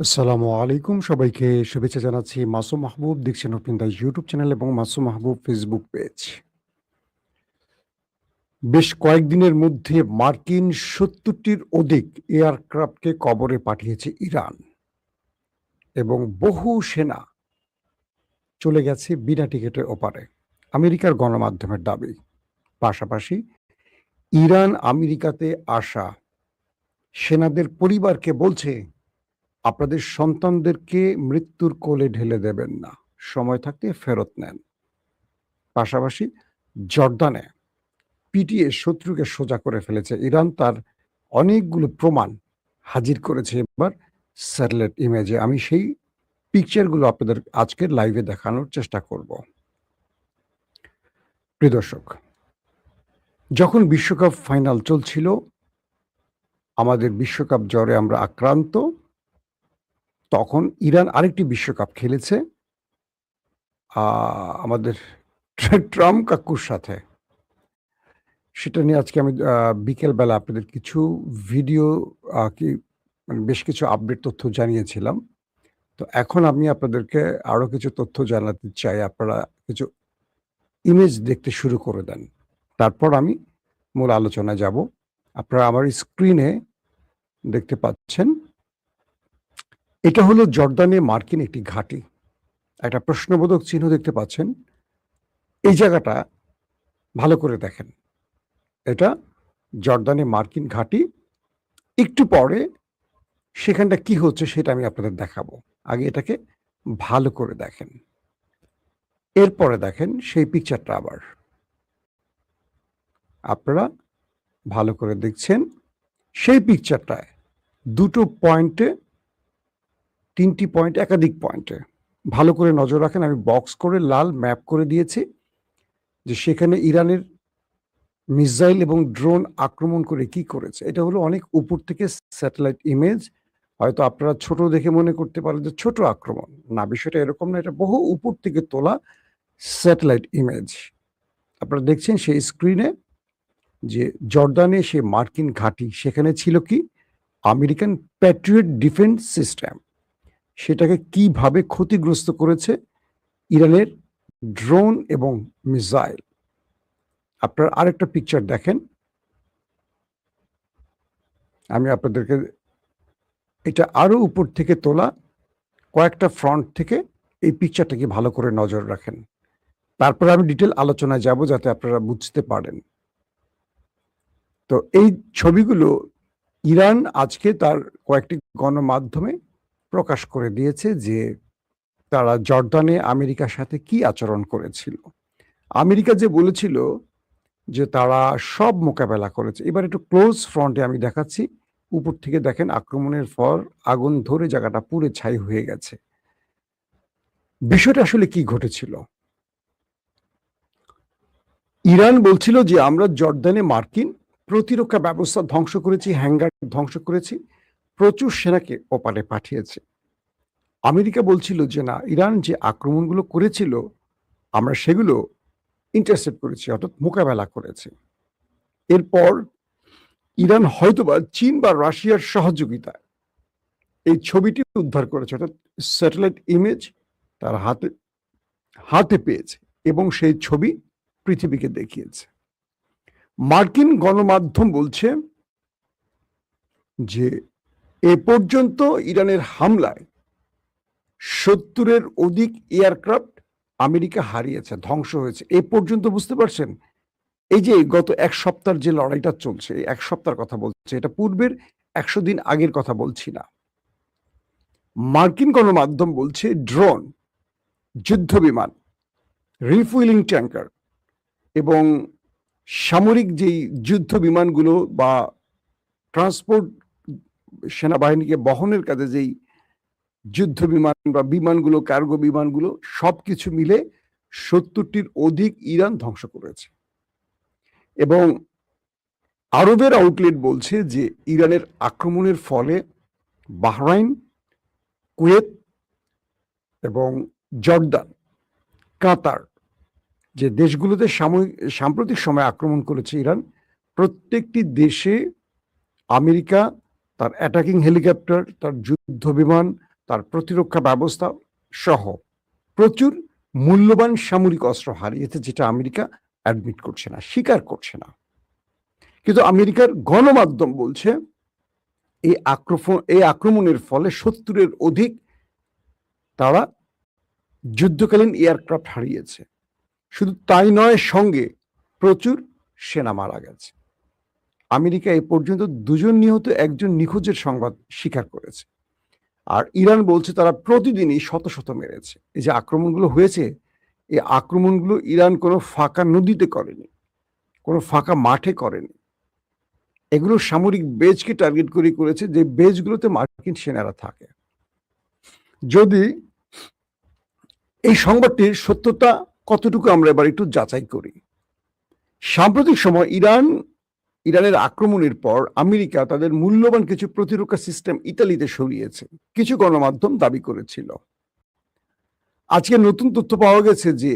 আসসালামু আলাইকুম। সবাইকে শুভেচ্ছা জানাচ্ছি। মাসুম মাহবুব দেখছেন ওপেন দ্য ইউটিউব চ্যানেল এবং মাসুম মাহবুব ফেসবুক পেজ। বেশ কয়েকদিনের মধ্যে মার্কিন ৭০টির অধিক এয়ারক্রাফটকে কবরে পাঠিয়েছে ইরান এবং বহু সেনা চলে গেছে বিনা টিকেটের ওপারে। আমেরিকার গণমাধ্যমের দাবি। পাশাপাশি ইরান আমেরিকাতে আসা সেনাদের পরিবারকে বলছে, আপনাদের সন্তানদেরকে মৃত্যুর কোলে ঢেলে দেবেন না। সময় থাকতে ফেরত নেন। পাশাপাশি জর্দানে পিটিয়ে শত্রুকে সোজা করে ফেলেছে ইরান। তার অনেকগুলো প্রমাণ হাজির করেছে এবার স্যাটেলাইট ইমেজে। আমি সেই পিকচারগুলো আপনাদের আজকের লাইভে দেখানোর চেষ্টা করব। প্রিয় দর্শক, যখন বিশ্বকাপ ফাইনাল চলছিল, আমাদের বিশ্বকাপ জ্বরে আমরা আক্রান্ত, তখন ইরান আরেকটি বিশ্বকাপ খেলেছে আমাদের ট্রাম্প কাকুর সাথে। সেটা নিয়ে আজকে আমি বিকেলবেলা আপনাদের কিছু ভিডিও মানে বেশ কিছু আপডেট তথ্য জানিয়েছিলাম। তো এখন আমি আপনাদেরকে আরো কিছু তথ্য জানাতে চাই। আপনারা কিছু ইমেজ দেখতে শুরু করে দেন। তারপর আমি মূল আলোচনায় যাব। আপনারা আমার স্ক্রিনে দেখতে পাচ্ছেন, এটা হলো জর্দানে মার্কিন একটি ঘাঁটি। একটা প্রশ্নবোধক চিহ্ন দেখতে পাচ্ছেন। এই জায়গাটা ভালো করে দেখেন। এটা জর্দানে মার্কিন ঘাঁটি। একটু পরে সেখানটা কি হচ্ছে সেটা আমি আপনাদের দেখাবো। আগে এটাকে ভালো করে দেখেন। এরপরে দেখেন সেই পিকচারটা আবার। আপনারা ভালো করে দেখছেন সেই পিকচারটায় দুটো পয়েন্টে, তিনটি পয়েন্ট, একাধিক পয়েন্টে ভালো করে নজর রাখেন। আমি বক্স করে লাল ম্যাপ করে দিয়েছি যে সেখানে ইরানের মিসাইল এবং ড্রোন আক্রমণ করে কি করেছে। এটা হলো অনেক উপর থেকে স্যাটেলাইট ইমেজ। হয়তো আপনারা ছোট দেখে মনে করতে পারেন যে ছোট আক্রমণ। না, বিষয়টা এরকম না। এটা বহু উপর থেকে তোলা স্যাটেলাইট ইমেজ। আপনারা দেখছেন সেই স্ক্রিনে যে জর্দানে সে মার্কিন ঘাঁটি, সেখানে ছিল কি আমেরিকান প্যাট্রিয়ট ডিফেন্স সিস্টেম। সেটাকে কিভাবে ক্ষতিগ্রস্ত করেছে ইরানের ড্রোন এবং মিসাইল। আপনারা আরেকটা পিকচার দেখেন। আমি আপনাদেরকে, এটা আরো উপর থেকে তোলা, কয়েকটা ফ্রন্ট থেকে এই পিকচারটাকে ভালো করে নজর রাখেন। তারপর আমি ডিটেল আলোচনায় যাব যাতে আপনারা বুঝতে পারেন। তো এই ছবিগুলো ইরান আজকে তার কয়েকটি গণমাধ্যমে প্রকাশ করে দিয়েছে যে তারা জর্দানে আমেরিকার সাথে কি আচরণ করেছিল। আমেরিকা যে বলেছিল যে তারা সব মোকাবেলা করেছে। এবার একটু ক্লোজ ফ্রন্টে আমি দেখাচ্ছি। উপর থেকে দেখেন আক্রমণের পর আগুন ধরে জায়গাটা পুড়ে ছাই হয়ে গেছে। বিষয়টা আসলে কি ঘটেছিল? ইরান বলছিল যে আমরা জর্দানে মার্কিন প্রতিরক্ষা ব্যবস্থা ধ্বংস করেছি, হ্যাঙ্গার ধ্বংস করেছি, প্রচুর সেনাকে ওপারে পাঠিয়েছে। আমেরিকা বলছিল যে না, ইরান যে আক্রমণগুলো করেছিল আমরা সেগুলো ইন্টারসেপ্ট করেছি, অর্থাৎ মোকাবেলা করেছি। এরপর ইরান হয়তোবা চীন বা রাশিয়ার সহযোগিতায় এই ছবিটি উদ্ধার করেছে, অর্থাৎ স্যাটেলাইট ইমেজ তার হাতে পেয়েছে এবং সেই ছবি পৃথিবীকে দেখিয়েছে। মার্কিন গণমাধ্যম বলছে যে এ পর্যন্ত ইরানের হামলায় ৭০-এর অধিক এয়ারক্রাফট আমেরিকা হারিয়েছে, ধ্বংস হয়েছে। এ পর্যন্ত, বুঝতে পারছেন? এই যে গত এক সপ্তাহের যে লড়াইটা চলছে, এক সপ্তাহের কথা বলছে, এটা পূর্বের ১০০ দিন আগের কথা বলছি না। মার্কিন গণমাধ্যম বলছে ড্রোন, যুদ্ধ বিমান, রিফুয়েলিং ট্যাঙ্কার এবং সামরিক যেই যুদ্ধ বিমানগুলো বা ট্রান্সপোর্ট, সেনাবাহিনীকে বহনের কাজে যেই যুদ্ধ বিমান বা বিমানগুলো, কার্গো বিমানগুলো, সবকিছু মিলে ৭০টির অধিক ইরান ধ্বংস করেছে। এবং আরবের আউটলেট বলছে যে ইরানের আক্রমণের ফলে বাহরাইন, কুয়েত এবং জর্দান, কাতার, যে দেশগুলোতে সাম্প্রতিক সময় আক্রমণ করেছে ইরান, প্রত্যেকটি দেশে আমেরিকা তার অ্যাটাকিং হেলিকপ্টার, তার যুদ্ধ বিমান, তার প্রতিরক্ষা ব্যবস্থা সহ প্রচুর মূল্যবান সামরিক অস্ত্র হারিয়েছে, যেটা আমেরিকা অ্যাডমিট করছে না, স্বীকার করছে না। কিন্তু আমেরিকার গণমাধ্যম বলছে এই আক্রমণের ফলে 70-এর অধিক তারা যুদ্ধকালীন এয়ারক্রাফট হারিয়েছে। শুধু তাই নয়, সঙ্গে প্রচুর সেনা মারা গেছে। আমেরিকা এ পর্যন্ত 2 জন নিহত, 1 জন নিখোঁজের সংবাদ স্বীকার করেছে। আর ইরান বলছে তারা প্রতিদিনই শত শত মেরেছে। এই যে আক্রমণগুলো হয়েছে, এই আক্রমণগুলো ইরান কোনো ফাঁকা নদীতে করেনি, কোনো ফাঁকা মাঠে করেনি। এগুলো সামরিক বেজকে টার্গেট করে করেছে, যে বেজগুলোতে মার্কিন সেনারা থাকে। যদি এই সংবাদটির সত্যতা কতটুকু আমরা এবার একটু যাচাই করি। সাম্প্রতিক সময় ইরানের আক্রমণের পর আমেরিকা তাদের মূল্যবান কিছু প্রতিরক্ষা সিস্টেম ইতালিতে সরিয়েছে, কিছু গণমাধ্যম দাবি করেছিল। আজকে নতুন তথ্য পাওয়া গেছে যে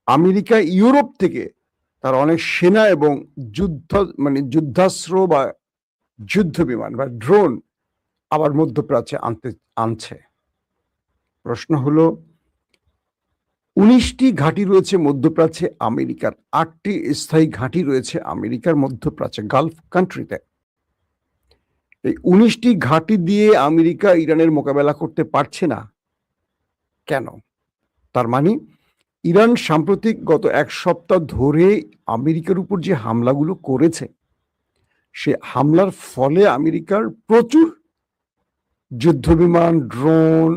আমেরিকা ইউরোপ থেকে তার অনেক সেনা এবং যুদ্ধাস্ত্র বা যুদ্ধ বিমান বা ড্রোন আবার মধ্যপ্রাচ্যে আনছে। প্রশ্ন হলো, 19টি ঘাঁটি রয়েছে মধ্যপ্রাচ্যে আমেরিকার, 8টি স্থায়ী ঘাঁটি রয়েছে আমেরিকার মধ্যপ্রাচ্যে, গালফ কান্ট্রিতে। এই 19টি ঘাঁটি দিয়ে আমেরিকা ইরানের মোকাবেলা করতে পারছে না কেন? তার মানে ইরান সাম্প্রতিক গত 1 সপ্তাহ ধরে আমেরিকার উপর যে হামলাগুলো করেছে, সে হামলার ফলে আমেরিকার প্রচুর যুদ্ধবিমান, ড্রোন,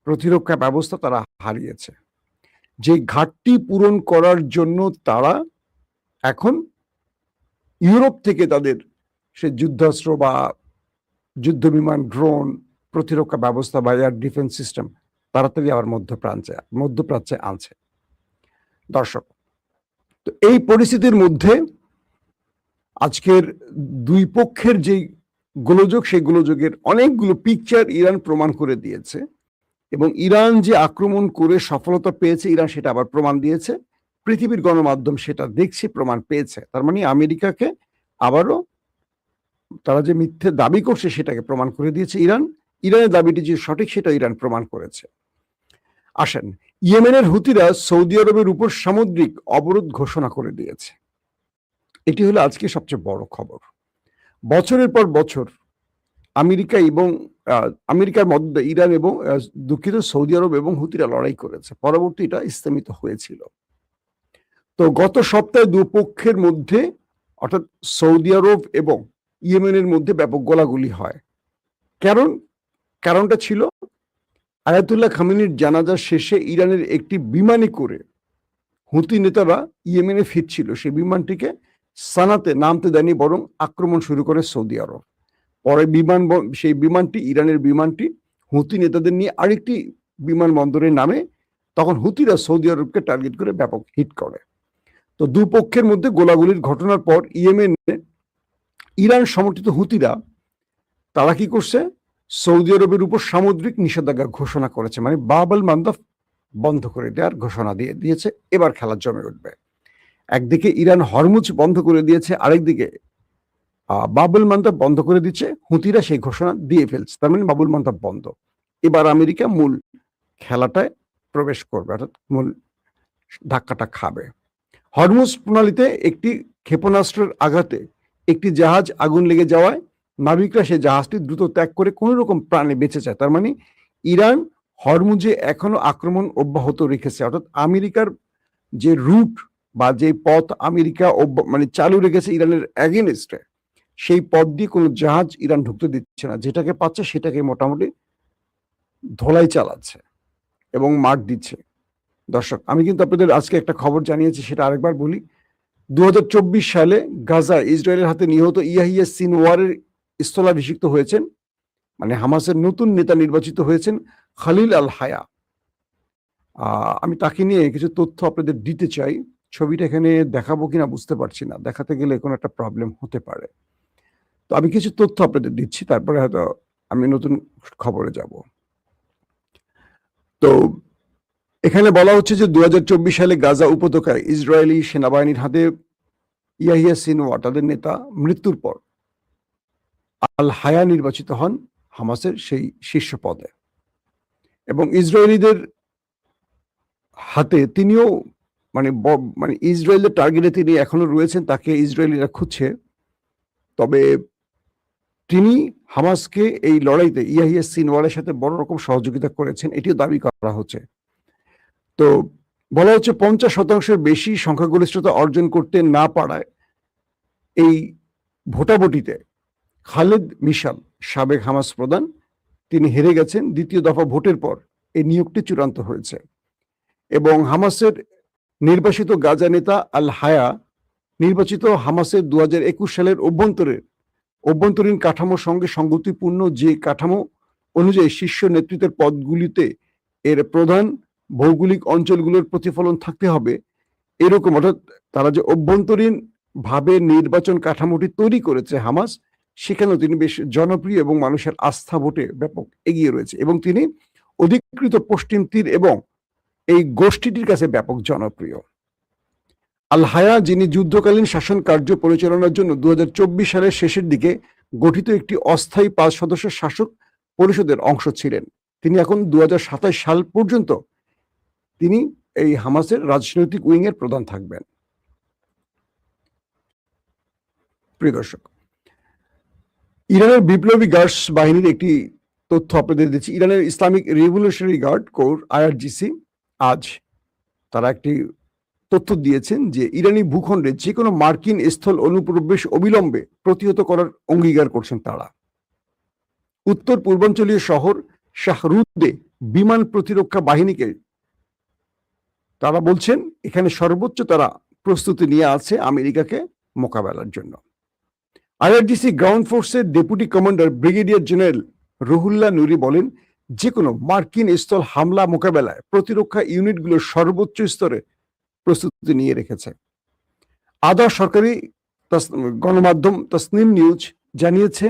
প্রতিরক্ষা ব্যবস্থা তারা হারিয়েছে। যে ঘাটতি পূরণ করার জন্য তারা এখন ইউরোপ থেকে তাদের সে যুদ্ধাস্ত্র বা যুদ্ধবিমান, ড্রোন, প্রতিরক্ষা ব্যবস্থা বা এয়ার ডিফেন্স সিস্টেম তাড়াতাড়ি আবার মধ্যপ্রাচ্যে আনছে। দর্শক, তো এই পরিস্থিতির মধ্যে আজকের দুই পক্ষের যে গোলযোগ, সেই গোলযোগের অনেকগুলো পিকচার ইরান প্রমাণ করে দিয়েছে, এবং ইরান যে আক্রমণ করে সফলতা পেয়েছে, ইরান সেটা আবার প্রমাণ দিয়েছে। পৃথিবীর গণমাধ্যম সেটা দেখছে, প্রমাণ পেয়েছে। তার মানে আমেরিকাকে আবারও তারা যে মিথ্যে দাবি করছে সেটাকে প্রমাণ করে দিয়েছে ইরান। ইরানের দাবিটি যে সঠিক সেটা ইরান প্রমাণ করেছে। আসেন, ইয়েমেনের হুতিরা সৌদি আরবের উপর সামুদ্রিক অবরোধ ঘোষণা করে দিয়েছে। এটি হলো আজকে সবচেয়ে বড় খবর। বছরের পর বছর আমেরিকার মধ্যে ইরান এবং দুঃখিত সৌদি আরব এবং হুতিরা লড়াই করেছে, পরবর্তী এটা স্থগিত হয়েছিল। তো গত সপ্তাহে দুপক্ষের মধ্যে, অর্থাৎ সৌদি আরব এবং ইয়েমেনের মধ্যে ব্যাপক গোলাগুলি হয়। কারণটা ছিল আয়াতুল্লাহ খামেনির জানাজা শেষে ইরানের একটি বিমানে করে হুতি নেতারা ইয়েমেনে ফিরছিল। সেই বিমানটিকে সানাতে নামতে দেয়নি, বরং আক্রমণ শুরু করে সৌদি আরব। পরে ইরানের বিমানটি হুতি নেতাদের নিয়ে আরেকটি বিমানবন্দরে নামে। তখন হুতিরা সৌদি আরবকে টার্গেট করে ব্যাপক হিট করে। তো দুপক্ষের মধ্যে গোলাগুলির ঘটনার পর ইয়েমেনে ইরান সমর্থিত হুতিরা তারা কি করছে, সৌদি আরবের উপর সামুদ্রিক নিষেধাজ্ঞা ঘোষণা করেছে, মানে বাব-আল মান্দাব বন্ধ করে দেওয়ার ঘোষণা দিয়েছে। এবার খেলা জমে উঠবে। একদিকে ইরান হরমুজ বন্ধ করে দিয়েছে, আরেকদিকে বাব-আল মান্দাব বন্ধ করে দিচ্ছে। হুতিরা সেই ঘোষণা দিয়ে ফেলছে, তার মানে বাব-আল মান্দাব বন্ধ। এবার আমেরিকা মূল খেলাটায় প্রবেশ করবে, অর্থাৎ মূল ধাক্কাটা খাবে। হরমুজ প্রণালীতে একটি ক্ষেপণাস্ত্রের আঘাতে একটি জাহাজ আগুন লেগে যাওয়ায় নাবিকরা সেই জাহাজটি দ্রুত ত্যাগ করে কোনো রকম প্রাণে বেঁচে যায়। তার মানে ইরান হরমুজে এখনো আক্রমণ অব্যাহত রেখেছে, অর্থাৎ আমেরিকার যে রুট বা যে পথ আমেরিকা চালু রেখেছে ইরানের এগেনস্টে, সেই পথ দিয়ে কোনো জাহাজ ইরান ঢুকতে দিচ্ছে না। যেটাকে পাচ্ছে সেটাকে মোটামুটি ধোলাই চালাচ্ছে এবং মার দিচ্ছে। দর্শক, আমি কিন্তু আপনাদের আজকে একটা খবর জানিয়েছি, সেটা আরেকবার বলি। 2024 সালে গাজা ইসরায়েলের হাতে নিহত ইয়াহিয়া সিনওয়ারের স্থলাভিষিক্ত হয়েছেন, মানে হামাসের নতুন নেতা নির্বাচিত হয়েছেন খালিল আল হায়া। আমি তাকে নিয়ে কিছু তথ্য আপনাদের দিতে চাই। ছবিটা এখানে দেখাবো কিনা বুঝতে পারছি না, দেখাতে গেলে কোনো একটা প্রবলেম হতে পারে। তো আমি কিছু তথ্য আপনাদের দিচ্ছি, তারপরে হয়তো আমি নতুন খবরে যাব। তো এখানে বলা হচ্ছে যে 2024 সালে গাজা উপত্যকায় ইসরায়েলি সেনাবাহিনীর হাতে ইয়াহিয়া সিনওয়ার, তাদের নেতা, মৃত্যুর পর আল হায়া নির্বাচিত হন হামাসের সেই শীর্ষ পদে। এবং ইসরায়েলিদের হাতে তিনিও মানে ইসরায়েলের টার্গেটে তিনি এখনো রয়েছেন, তাকে ইসরায়েলিরা খুঁজছে। তবে তিনি হামাসকে এই লড়াইতে ইয়াহিয়া সিনওয়ারের সাথে বড় রকম সহযোগিতা করেছেন, এটিও দাবি করা হচ্ছে। তো বলা হচ্ছে 50% বেশি সংখ্যাগরিষ্ঠতা অর্জন করতে না পারায় এই ভোটাভুটিতে খালেদ মিশাল, সাবেক হামাস প্রধান, তিনি হেরে গেছেন। দ্বিতীয় দফা ভোটের পর এই নিয়োগটি চূড়ান্ত হয়েছে এবং হামাসের নির্বাচিত গাজা নেতা আল হায়া নির্বাচিত হামাসের 2021 সালের অভ্যন্তরীণ কাঠামোর সঙ্গে সঙ্গতিপূর্ণ যে কাঠামো অনুযায়ী শীর্ষ নেতৃত্বের পদগুলিতে এর প্রধান ভৌগোলিক অঞ্চলগুলোর প্রতিফলন থাকতে হবে, এরকম, অর্থাৎ তারা যে অভ্যন্তরীণ ভাবে নির্বাচন কাঠামোটি তৈরি করেছে হামাস, সেখানেও তিনি বেশ জনপ্রিয় এবং মানুষের আস্থা ভোটে ব্যাপক এগিয়ে রয়েছে এবং তিনি অধিকৃত পশ্চিম তীর এবং এই গোষ্ঠীটির কাছে ব্যাপক জনপ্রিয়। আল হায়া, যিনি যুদ্ধকালীন শাসন কার্য পরিচালনার জন্য 2024 সালের শেষের দিকে গঠিত একটি অস্থায়ী 5 সদস্যের শাসক পরিষদের অংশ ছিলেন, তিনি এখন 2027 সাল পর্যন্ত তিনি এই হামাসের রাজনৈতিক উইং এর প্রধান থাকবেন। প্রিয় দর্শক, ইরানের বিপ্লবী গার্ডস বাহিনীর একটি তথ্য আপনাদের দিচ্ছি। ইরানের Islamic revolutionary guard corps IRGC আজ তারা একটি তথ্য দিয়েছেন যে ইরানি ভূখণ্ডে যে কোনো মার্কিন স্থল অনুপ্রবেশ অবিলম্বে প্রতিহত করার অঙ্গীকার করছেন তারা। উত্তর পূর্বাঞ্চলীয় শহর শাহরুদে বিমান প্রতিরক্ষা বাহিনীকে তারা বলছেন এখানে সর্বোচ্চ তারা প্রস্তুতি নিয়ে আছে আমেরিকাকে মোকাবেলার জন্য। IRGC গ্রাউন্ড ফোর্সের deputy commander brigadier general Ruhollah Nouri বলেন, যে কোনো মার্কিন স্থল হামলা মোকাবেলায় প্রতিরক্ষা ইউনিটগুলোর সর্বোচ্চ স্তরে প্রস্তুতি নিয়ে রেখেছে। আধা সরকারি গণমাধ্যম তসনিম নিউজ জানিয়েছে,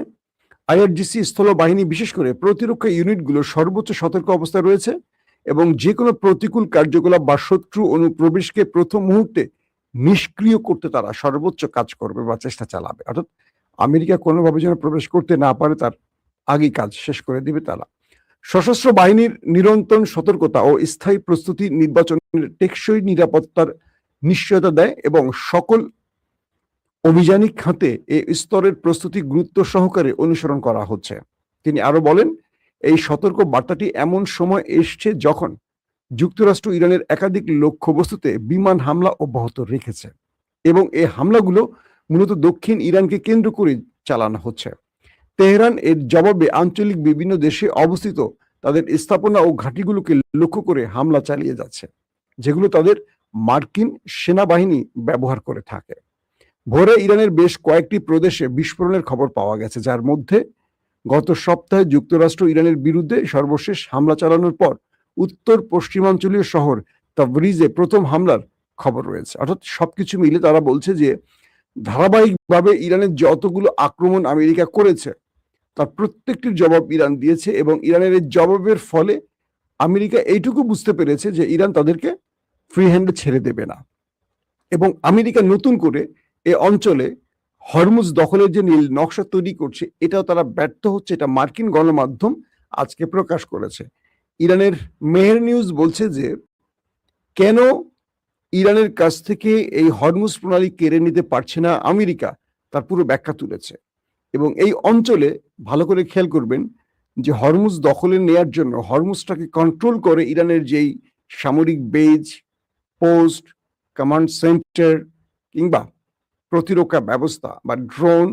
IRGC স্থল বাহিনী বিশেষ করে প্রতিরক্ষা ইউনিটগুলো সর্বোচ্চ সতর্ক অবস্থায় রয়েছে এবং যে কোনো প্রতিকূল কার্যকলাপ বা শত্রু অনুপ্রবেশকে প্রথম মুহূর্তে নিষ্ক্রিয় করতে তারা সর্বোচ্চ কাজ করবে বা চেষ্টা চালাবে। অর্থাৎ আমেরিকা কোনোভাবে যেন প্রবেশ করতে না পারে তার আগেই কাজ শেষ করে দিবে তারা। সশস্ত্র বাহিনীর নিরন্তর সতর্কতা ও স্থায়ী প্রস্তুতি নির্বাচনের টেকসই নিরাপত্তার নিশ্চয়তা দেয় এবং সকল অভিযানিক খাতে এ স্তরের প্রস্তুতি গুরুত্ব সহকারে অনুসরণ করা হচ্ছে। তিনি আরো বলেন, এই সতর্ক বার্তাটি এমন সময় এসছে যখন যুক্তরাষ্ট্র ইরানের একাধিক লক্ষ্যবস্তুতে বিমান হামলা অব্যাহত রেখেছে এবং এই হামলাগুলো মূলত দক্ষিণ ইরানকে কেন্দ্র করে চালানো হচ্ছে। তেহরান এর জবাবে আঞ্চলিক বিভিন্ন দেশে অবস্থিত তাদের স্থাপনা ও ঘাঁটিগুলোকে লক্ষ্য করে হামলা চালিয়ে যাচ্ছে, যেগুলো তাদের মার্কিন সেনাবাহিনী ব্যবহার করে থাকে। ভোরে ইরানের বেশ কয়েকটি প্রদেশে বিস্ফোরণের খবর পাওয়া গেছে, যার মধ্যে গত সপ্তাহে যুক্তরাষ্ট্র ইরানের বিরুদ্ধে সর্বশেষ হামলা চালানোর পর উত্তর পশ্চিমাঞ্চলীয় শহর তাবরিজে প্রথম হামলার খবর রয়েছে। অর্থাৎ সবকিছু মিলে তারা বলছে যে ধারাবাহিকভাবে ইরানের যতগুলো আক্রমণ আমেরিকা করেছে তার প্রত্যেকটির জবাব ইরান দিয়েছে এবং ইরানের এই জবাবের ফলে আমেরিকা এইটুকু বুঝতে পেরেছে যে ইরান তাদেরকে ফ্রি হ্যান্ডে ছেড়ে দেবে না এবং আমেরিকা নতুন করে এ অঞ্চলে হরমুজ দখলের যে নীল নকশা তৈরি করছে এটাও তারা ব্যর্থ হচ্ছে, এটা মার্কিন গণমাধ্যম আজকে প্রকাশ করেছে। ইরানের মেহের নিউজ বলছে যে কেন ইরানের কাছ থেকে এই হরমুজ প্রণালী কেড়ে নিতে পারছে না আমেরিকা, তার পুরো ব্যাখ্যা তুলেছে এবং এই অঞ্চলে ভালো করে খেয়াল করবেন যে হরমুজ দখলে নেয়ার জন্য হরমুজটাকে কন্ট্রোল করে ইরানের যেই সামরিক বেজ, পোস্ট, কমান্ড সেন্টার কিংবা প্রতিরক্ষা ব্যবস্থা বা ড্রোন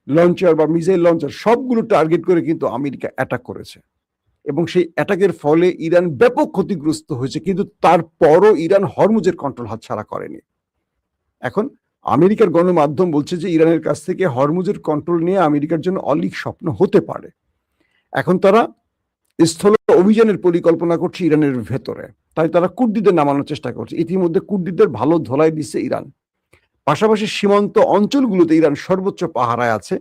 লঞ্চার বা মিসাইল লঞ্চার সবগুলো টার্গেট করে কিন্তু আমেরিকা অ্যাটাক করেছে এবং সেই অ্যাটাকের ফলে ইরান ব্যাপক ক্ষতিগ্রস্ত হয়েছে, কিন্তু তারপরও ইরান হরমুজের কন্ট্রোল হাতছাড়া করেনি। এখন আমেরিকার গণমাধ্যম বলছে যে ইরানের কাছ থেকে হরমুজের কন্ট্রোল নিয়ে আমেরিকার জন্য অলিক স্বপ্ন হতে পারে। এখন তারা স্থল অভিযানের পরিকল্পনা করছে ইরানের ভেতরে, তাই তারা কুর্দিদের নামানোর চেষ্টা করছে। ইতিমধ্যে কুর্দিদের ভালো ধোলাই দিচ্ছে ইরান। পাশাপাশি সীমান্ত অঞ্চলগুলোতে ইরান সর্বোচ্চ পাহারায় আছে,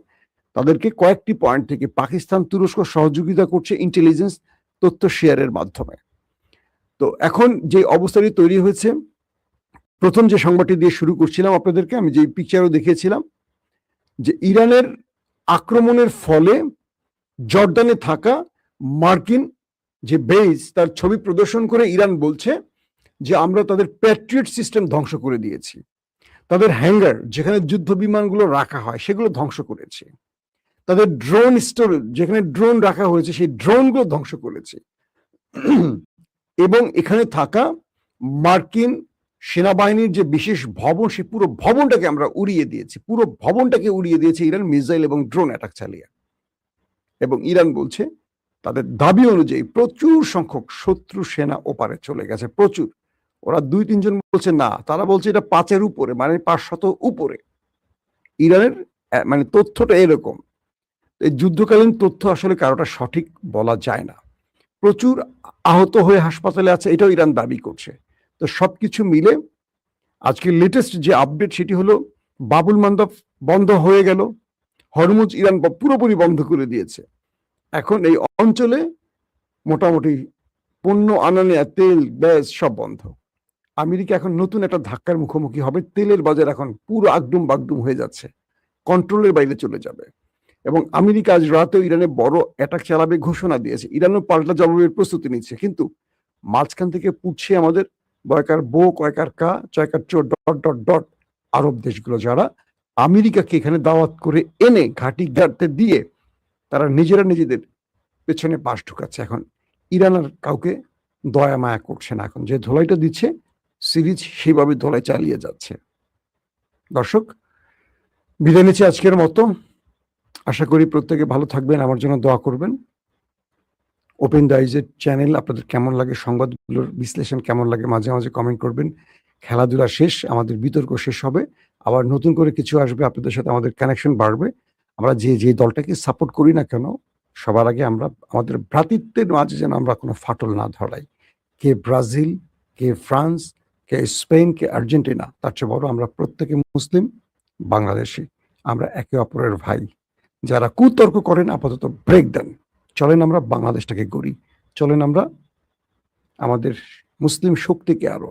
তাদেরকে কয়েকটি পয়েন্ট থেকে পাকিস্তান, তুরস্ক সহযোগিতা করছে ইন্টেলিজেন্স তথ্য শেয়ারের মাধ্যমে। তো এখন যে অবস্থাটি তৈরি হয়েছে, প্রথম যে সংবাদটি দিয়ে শুরু করছিলাম আপনাদেরকে, আমি যে পিকচারও দেখিয়েছিলাম যে ইরানের আক্রমণের ফলে জর্ডানে থাকা মার্কিন যে বেজ, তার ছবি প্রদর্শন করে ইরান বলছে যে আমরা তাদের প্যাট্রিয়ট সিস্টেম ধ্বংস করে দিয়েছি, তাদের হ্যাঙ্গার যেখানে যুদ্ধ বিমানগুলো রাখা হয় সেগুলো ধ্বংস করেছে, তাদের ড্রোন স্টোরেজ যেখানে ড্রোন রাখা হয়েছে সেই ড্রোনগুলো ধ্বংস করেছে, এবং এখানে থাকা মার্কিন সেনাবাহিনীর যে বিশেষ ভবন, সে পুরো ভবনটাকে আমরা উড়িয়ে দিয়েছি, পুরো ভবনটাকে উড়িয়ে দিয়েছে ইরান মিসাইল এবং ড্রোন অ্যাটাক চালিয়ে। এবং ইরান বলছে তাদের দাবি অনুযায়ী প্রচুর সংখ্যক শত্রু সেনা ওপারে চলে গেছে, প্রচুর। ওরা 2-3 জন বলছে না, তারা বলছে এটা 5-এর উপরে, মানে 500 উপরে। ইরানের মানে তথ্যটা এরকম। এই যুদ্ধকালীন তথ্য আসলে কারোটা সঠিক বলা যায় না। প্রচুর আহত হয়ে হাসপাতালে আছে, এটাও ইরান দাবি করছে। তো সবকিছু মিলে আজকে লেটেস্ট যে আপডেট সেটি হলো বাবুল মান্দাব বন্ধ হয়ে গেল, হরমুজ ইরান পুরোপুরি বন্ধ করে দিয়েছে। এখন এই অঞ্চলে মোটামুটি পণ্য আনা নেয়া, তেল, গ্যাস সব বন্ধ। আমেরিকা এখন নতুন একটা ধাক্কার মুখোমুখি হবে। তেলের বাজার এখন পুরো আগডুম বাগডুম হয়ে যাচ্ছে, কন্ট্রোলের বাইরে চলে যাবে। এবং আমেরিকা আজ রাতেও ইরানে বড় অ্যাটাক চালাবে ঘোষণা দিয়েছে, ইরানও পাল্টা জবাবের প্রস্তুতি নিচ্ছে। কিন্তু মাঝখান থেকে পুড়ছে আমাদের বয়কার বো কয়কার কা চয়কার চোর ডট ডট ডট আরব দেশগুলো, যারা আমেরিকাকে এখানে দাওয়াত করে এনে ঘাঁটি গাড়তে দিয়ে তারা নিজেরা নিজেদের পেছনে বাস ঢুকাচ্ছে। এখন ইরান আর কাউকে দয়া মায়া করছে না, এখন যে ধোলাইটা দিচ্ছে সিরিজ সেইভাবে ধোলাই চালিয়ে যাচ্ছে। দর্শক, বিদায় নিচ্ছি আজকের মতো। আশা করি প্রত্যেকে ভালো থাকবেন, আমার জন্য দোয়া করবেন। ওপেন দ্য আইজের চ্যানেল আপনাদের কেমন লাগে, সংবাদগুলোর বিশ্লেষণ কেমন লাগে, মাঝে মাঝে কমেন্ট করবেন। খেলাধুলা শেষ, আমাদের বিতর্ক শেষ হবে, আবার নতুন করে কিছু আসবে, আপনাদের সাথে আমাদের কানেকশন বাড়বে। আমরা যে দলটাকে সাপোর্ট করি না কেন, সবার আগে আমরা আমাদের ভ্রাতৃত্বের মাঝে যেন আমরা কোনো ফাটল না ধরাই। কে ব্রাজিল, কে ফ্রান্স, কে স্পেন, কে আর্জেন্টিনা, তার চেয়ে বড় আমরা প্রত্যেকে মুসলিম বাংলাদেশি, আমরা একে অপরের ভাই। যারা কুতর্ক করেন আপাতত ব্রেক দেন। চলেন আমরা বাংলাদেশটাকে গড়ি, চলেন আমরা আমাদের মুসলিম শক্তিকে আরো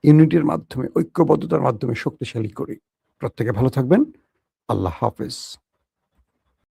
ইউনিটির মাধ্যমে, ঐক্যবদ্ধতার মাধ্যমে শক্তিশালী করি। প্রত্যেকে ভালো থাকবেন। আল্লাহ হাফেজ।